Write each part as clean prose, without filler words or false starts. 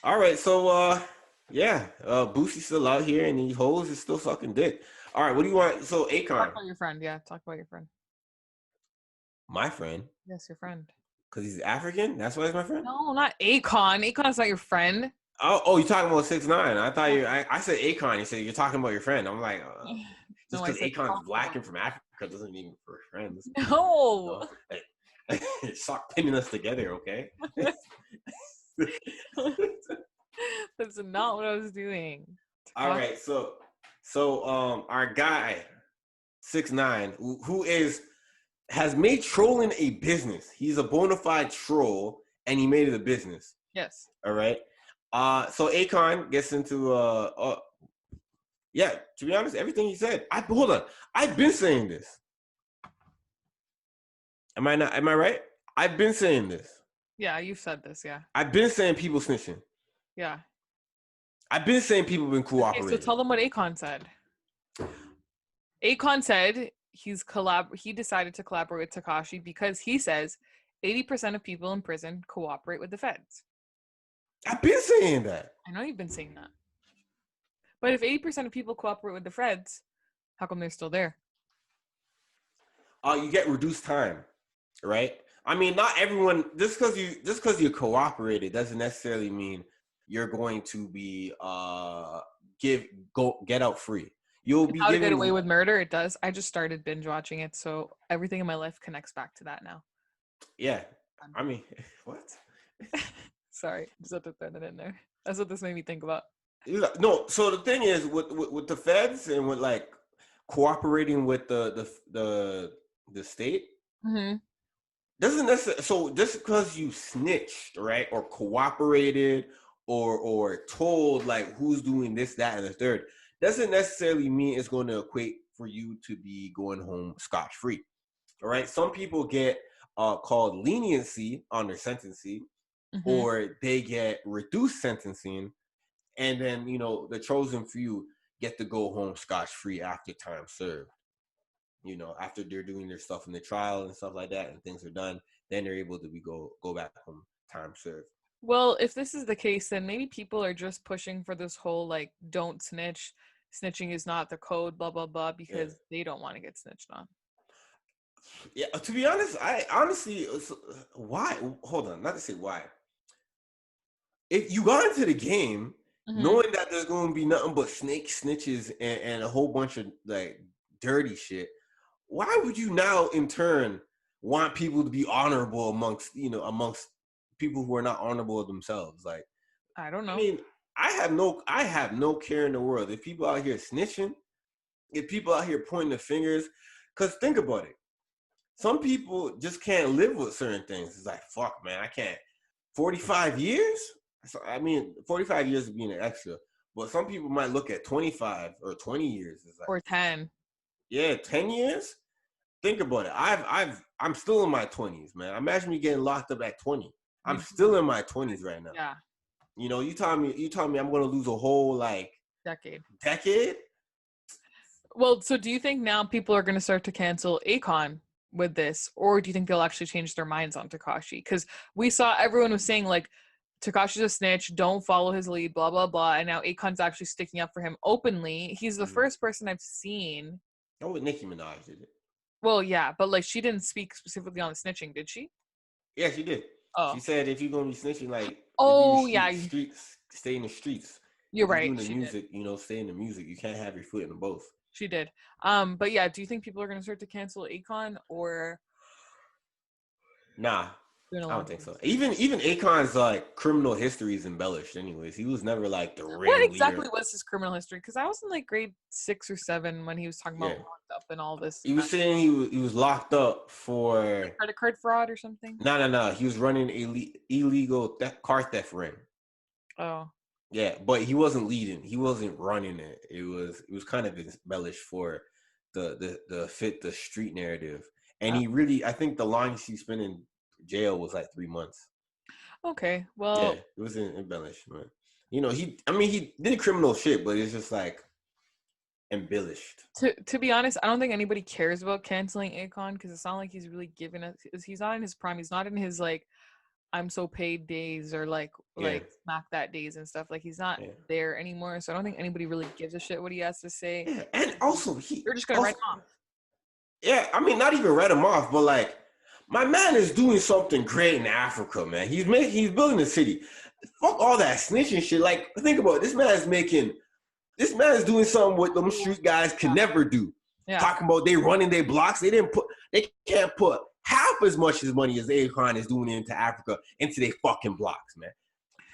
All right, so yeah, Boosie's still out here, and these hoes is still sucking dick. All right, what do you want? So Talk Akon, about your friend. Yeah, talk about your friend. my friend, Yes, your friend. because he's African. That's why he's my friend. No, not Akon. Akon's not your friend. Oh, you're talking about 6ix9ine. I thought I said Akon. You said you're talking about your friend. I'm like, just No, I because said Akon's talk black about. and from Africa doesn't mean we're friends. No, No, stop pinning us together, okay? that's not what I was doing. All right, so our guy 6ix9ine, who has made trolling a business. He's a bona fide troll, and he made it a business. Yes. All right. So Akon gets into yeah. To be honest, everything he said. Hold on. I've been saying this. Am I not? Am I right? I've been saying this. Yeah, you've said this. Yeah. I've been saying people snitching. Yeah. I've been saying people been Okay, so cooperating. tell them what Akon said. Akon said he decided to collaborate with Tekashi because he says 80% of people in prison cooperate with the feds. I've been saying that. I know you've been saying that. But if 80% of people cooperate with the feds, how come they're still there? You get reduced time, right? I mean, not everyone. Just because you cooperated doesn't necessarily mean you're going to be get out free. You'll be How to Get given. Away with Murder, it does. I just started binge watching it, so everything in my life connects back to that now. Yeah, I mean, what? Sorry, just had to throw that in there. That's what this made me think about. No, so the thing is with the feds and with like cooperating with the state Mm-hmm. doesn't necessarily. So just because you snitched, right, or cooperated, or told like who's doing this, that, and the third, doesn't necessarily mean it's going to equate for you to be going home scotch free. All right, some people get called leniency on their sentencing, Mm-hmm. or they get reduced sentencing, and then the chosen few get to go home scotch free after time served. After they're doing their stuff in the trial and stuff like that, and things are done, then they're able to go back home time served. Well, if this is the case, then maybe people are just pushing for this whole like don't snitch, snitching is not the code, blah blah blah, Yeah, because they don't want to get snitched on. yeah. To be honest, I honestly, why? Hold on, not to say why. If you got into the game Mm-hmm. knowing that there's going to be nothing but snakes, snitches, and a whole bunch of like dirty shit, why would you now in turn want people to be honorable amongst people who are not honorable themselves? Like, I don't I know. mean, I have no care in the world if people out here snitching, if people out here pointing the fingers. Because think about it, some people just can't live with certain things. It's like, fuck, man, I can't. 45 years? So, I mean, 45 years of being an extra, but some people might look at 25 or 20 years. It's like, Or 10. yeah, 10 years. Think about it. I'm still in my 20s, man. Imagine me getting locked up at 20. I'm You still in my 20s right now. Yeah, You told me I'm gonna lose a whole like decade. decade. Well, so do you think now people are going to start to cancel Akon with this, or do you think they'll actually change their minds on Tekashi? Because we saw everyone was saying like Tekashi's a snitch, don't follow his lead, blah blah blah, and now Akon's actually sticking up for him openly. He's the first person I've seen. Oh, with Nicki Minaj did it. Well, yeah, but like she didn't speak specifically on the snitching, did she? Yeah, she did. She Oh, said if you're gonna be snitching, like if you oh yeah, streets, stay in the streets. you're If you're right. doing the She did. music, stay in the music. You can't have your foot in the both. She did. But yeah, do you think people are going to start to cancel Akon or Nah, doing a I long don't think time? so. Even Akon's like criminal history is embellished. Anyways, he was never like the What ringleader. exactly was his criminal history? Because I was in like grade 6 or 7 when he was talking about Yeah, locked up and all this he was mess. saying he was locked up for Credit card fraud or something. no. He was running a illegal car theft ring. Oh, Yeah, but he wasn't leading. He wasn't running it. It was kind of embellished for the fit the street narrative. And oh. he really, I think the longest he spent in jail was like 3 months. Okay. Yeah, Well, it was an embellishment. He did criminal shit, but it's just like embellished. to be honest, I don't think anybody cares about canceling Akon because it's not like he's really given us. He's not in his prime. He's not in his like. I'm so paid days or like Yeah, smack that days and stuff. Like he's not yeah, there anymore. So I don't think anybody really gives a shit what he has to say. yeah. And also he They're just gonna write also him off. yeah. I mean, not even write him off, but like my man is doing something great in Africa, man. He's building a city. Fuck all that snitching shit. Like think about it. This man is doing something what them street guys could never do. Yeah. Talking about they running their blocks. They can't put half as much as money as Akon is doing into Africa into their fucking blocks, man.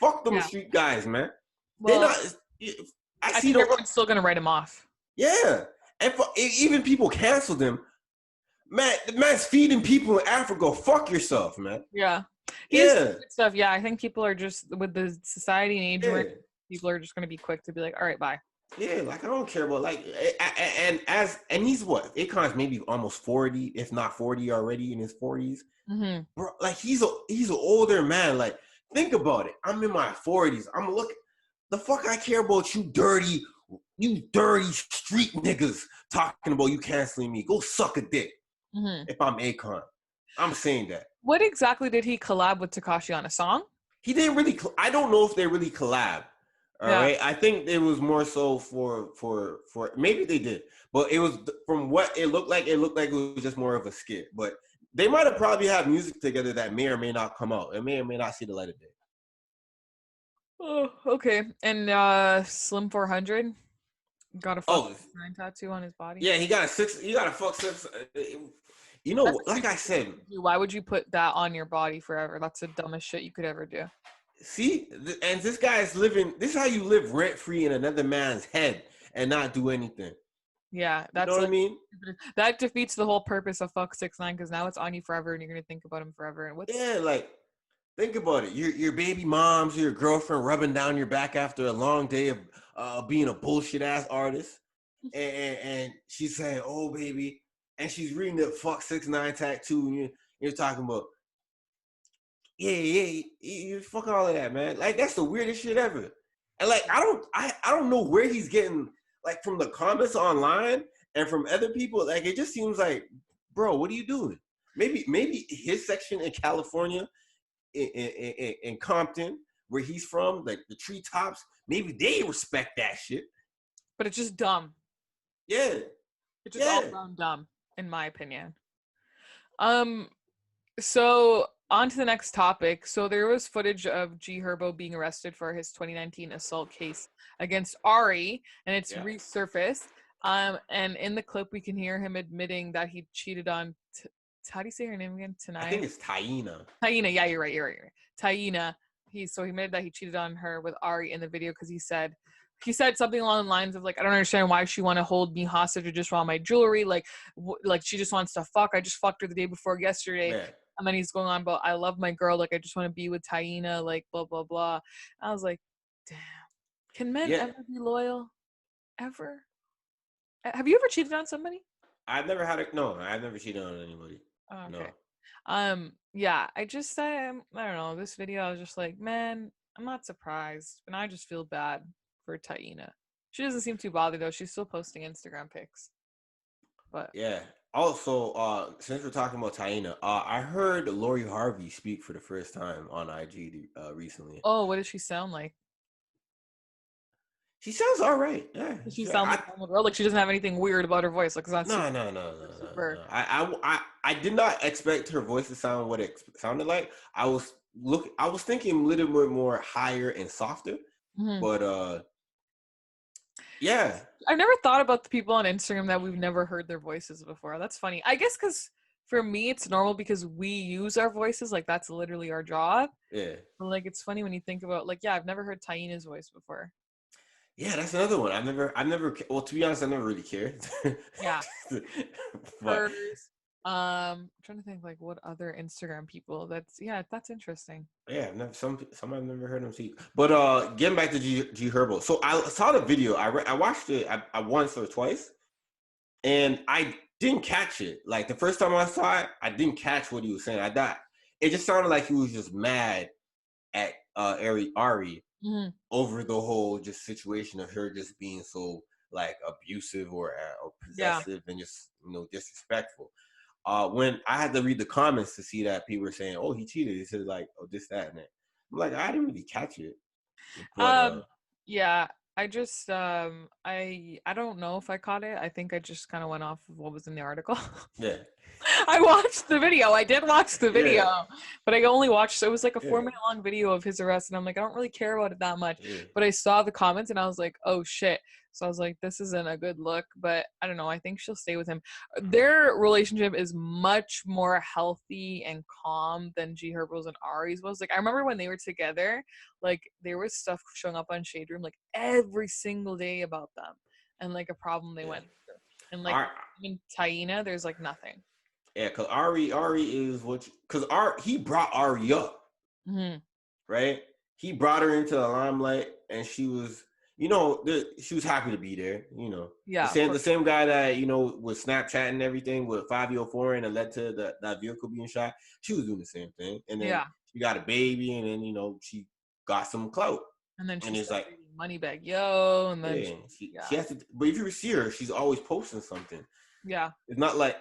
Fuck them Yeah. street guys, man. They Well, not. I I see think them. everyone's still gonna write him off. Yeah, and even people cancel them. Man, the man's feeding people in Africa. Fuck yourself, man. Yeah. He is Yeah, doing good stuff. Yeah, I think people are just with the society and age yeah. range, people are just gonna be quick to be like, all right, bye. Yeah, like I don't care about like and he's what Akon's maybe almost 40, if not 40 already in his 40s. Mm-hmm. Bro, like he's an older man. Like think about it. I'm in my 40s. I'm looking the fuck I care about you dirty street niggas talking about you canceling me. Go suck a dick. Mm-hmm. If I'm Akon, I'm saying that. What exactly did he collab with Tekashi on? A song? He didn't really. I don't know if they really collab. All Yeah. right, I think it was more so for maybe they did, but it was from what it looked like. It looked like it was just more of a skit. But they might have probably had music together that may or may not come out. It may or may not see the light of day. Oh, okay. And Slim 400 got a fuck Oh, 9 tattoo on his body. yeah, he got a six. He got a fuck six. You know, That's like I said, why would you put that on your body forever? That's the dumbest shit you could ever do. see, and this guy is living. This is how you live rent free in another man's head and not do anything. Yeah, You that's know what like I mean? that defeats the whole purpose of fuck 6ix9ine because now it's on you forever and you're gonna think about him forever. And what's Yeah, like think about it. Your baby moms, your girlfriend rubbing down your back after a long day of being a bullshit ass artist, and she's saying, "Oh, baby," and she's reading the fuck 6ix9ine tattoo, and you're talking about, yeah, you fuck all of that, man. Like that's the weirdest shit ever. And like I don't know where he's getting like from the comments online and from other people. Like it just seems like, bro, what are you doing? Maybe his section in California, in Compton, where he's from, like the treetops, maybe they respect that shit. but it's just dumb. Yeah, It's just all yeah, around dumb, in my opinion. So on to the next topic. So there was footage of G Herbo being arrested for his 2019 assault case against Ari, and it's yeah. resurfaced. And in the clip, we can hear him admitting that he cheated on. How do you say her name again? I think it's Taina. Taina. Yeah, you're right. You're right. Taina. He admitted that he cheated on her with Ari in the video because he said something along the lines of like, I don't understand why she want to hold me hostage or just want my jewelry. Like she just wants to fuck. I just fucked her the day before yesterday. Yeah. And then he's going on about I love my girl. Like I just want to be with Taina. Like blah blah blah. I was like, damn. Can men ever be loyal? Ever? Have you ever cheated on somebody? I've never had it. No, I've never cheated on anybody. Oh, okay. No. Yeah, I don't know, this video I was just like, man, I'm not surprised, and I just feel bad for Taina. She doesn't seem too bothered though. She's still posting Instagram pics. But Yeah. Also, since we're talking about Taina, I heard Lori Harvey speak for the first time on IG recently. oh, what does she sound like? She sounds all right. Yeah. Does she sound like a normal girl? Like she doesn't have anything weird about her voice. Like it's not No. super. I did not expect her voice to sound what it sounded like. I was thinking a little bit more higher and softer, but yeah. I've never thought about the people on Instagram that we've never heard their voices before. That's funny. I guess because for me it's normal because we use our voices. Like that's literally our job. Yeah. But like it's funny when you think about like, yeah, I've never heard Taina's voice before. Yeah, that's another one. I've never. Well, to be honest, I never really cared. Yeah. But I'm trying to think like what other Instagram people. That's interesting. yeah, some I've never heard them speak. But getting back to G Herbo. So I saw the video. I watched it I once or twice, and I didn't catch it. Like the first time I saw it, I didn't catch what he was saying. I thought it just sounded like he was just mad at Ari over the whole just situation of her just being so like abusive or possessive and just disrespectful. when I had to read the comments to see that people were saying, "Oh, he cheated," he said like, "Oh, this, that, and that." I'm like, I didn't really catch it, but Yeah, I just I don't know if I caught it. I think I just kind of went off of what was in the article. yeah, I watched the video. I did watch the yeah, video, but I only watched, so it was like a yeah, 4 minute long video of his arrest, and I'm like, I don't really care about it that much. yeah. But I saw the comments and I was like, oh shit. So I was like, this isn't a good look, but I don't know. I think she'll stay with him. Their relationship is much more healthy and calm than G Herbo's and Ari's was. Like, I remember when they were together, like there was stuff showing up on Shade Room like every single day about them and like a problem they Yeah. went through. And like Ar- in Taina, there's like nothing. yeah, because Ari is because he brought Ari up, Mm-hmm. right? He brought her into the limelight, and she was, she was happy to be there. The Yeah, of same the course. same guy that was Snapchat and everything with 504 and it led to that vehicle being shot. She was doing the same thing, and then Yeah. she got a baby, and then she got some clout, And then she and it's started like, dating Moneybag Yo, and then yeah, yeah, she has to. But if you see her, she's always posting something. yeah. It's not like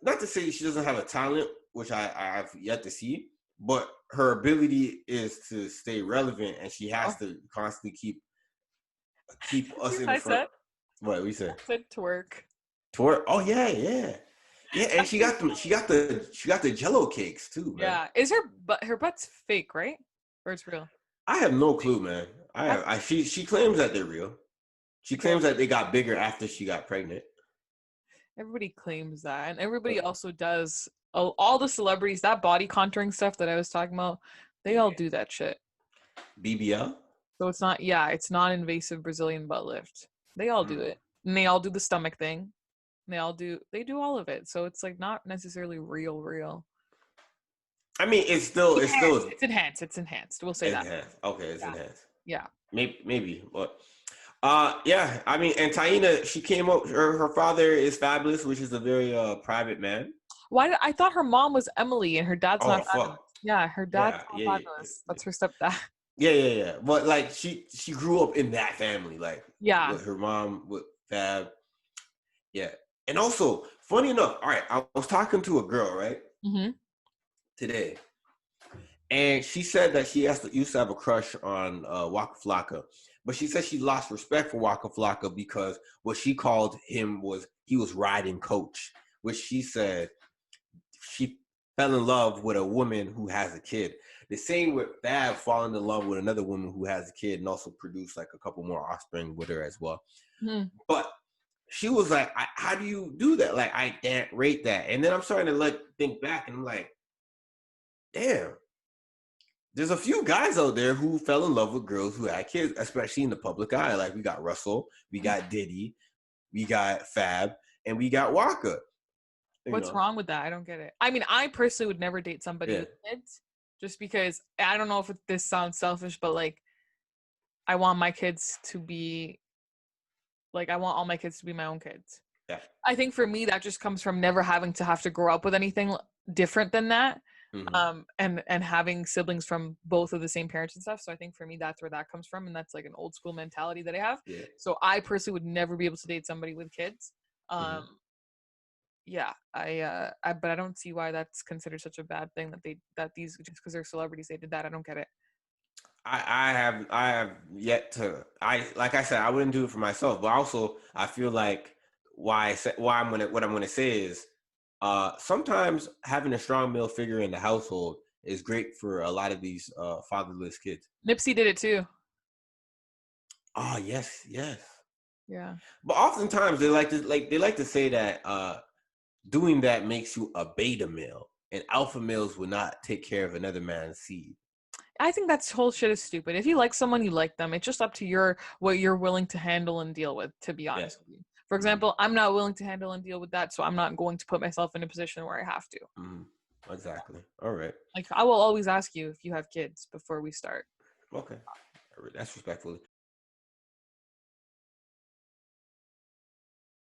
not to say she doesn't have a talent, which I've yet to see, but her ability is to stay relevant, and she has Oh, to constantly keep see us what in the I front. said? What we say? I said twerk. Twerk. Oh yeah, yeah, yeah. And she got them. She got the Jello cakes too, man. Yeah. Is her butt's fake, right? Or it's real? I have no clue, man. She claims that they're real. She Okay. claims that they got bigger after she got pregnant. Everybody claims that, and everybody also does. All the celebrities, that body contouring stuff that I was talking about, they all do that shit. BBL. So it's not, yeah, it's non-invasive Brazilian butt lift. They all do it, and they all do the stomach thing. They do all of it. So it's like not necessarily real. I mean, it's still It's enhanced. It's enhanced. We'll say that. enhanced. Okay, it's Yeah. enhanced. Yeah. Maybe, but yeah. I mean, and Taina, she came up. Her father is Fabulous, which is a very private man. I thought her mom was Emily and her dad's Oh not Fabulous. fuck. Yeah, her dad's Yeah, not yeah, yeah, Fabulous. That's her stepdad. yeah. But like, she grew up in that family, like Yeah. with her mom with Fab. Yeah, and also funny enough. All right, I was talking to a girl right Mm-hmm. today, and she said that she used to have a crush on Waka Flocka, but she said she lost respect for Waka Flocka because what she called him was he was riding coach, which she said she fell in love with a woman who has a kid. The same with Fab falling in love with another woman who has a kid and also produced like a couple more offspring with her as well. Mm-hmm. But she was like, how do you do that? Like, I can't rate that. And then I'm starting to think back and I'm like, damn. There's a few guys out there who fell in love with girls who had kids, especially in the public eye. Like we got Russell, we got Diddy, we got Fab, and we got Waka. What's wrong with that? I don't get it. I mean, I personally would never date somebody Yeah. with kids just because I don't know if this sounds selfish, but like I want my kids to be like I want all my kids to be my own kids. Yeah. I think for me that just comes from never having to have to grow up with anything different than that. Mm-hmm. And having siblings from both of the same parents and stuff. So I think for me that's where that comes from, and that's like an old school mentality that I have. Yeah. So I personally would never be able to date somebody with kids. Mm-hmm. Yeah, but I don't see why that's considered such a bad thing that these just because they're celebrities they did that. I don't get it. I have yet to. Like I said, I wouldn't do it for myself, but also I feel like what I'm gonna say is sometimes having a strong male figure in the household is great for a lot of these fatherless kids. Nipsey did it too. Oh yes. Yeah. But oftentimes they like to say that doing that makes you a beta male, and alpha males will not take care of another man's seed. I think that's whole shit is stupid. If you like someone, you like them. It's just up to what you're willing to handle and deal with, to be honest with you. For example, I'm not willing to handle and deal with that, so I'm not going to put myself in a position where I have to. Exactly. All right. Like I will always ask you if you have kids before we start. Okay. All right. That's respectful.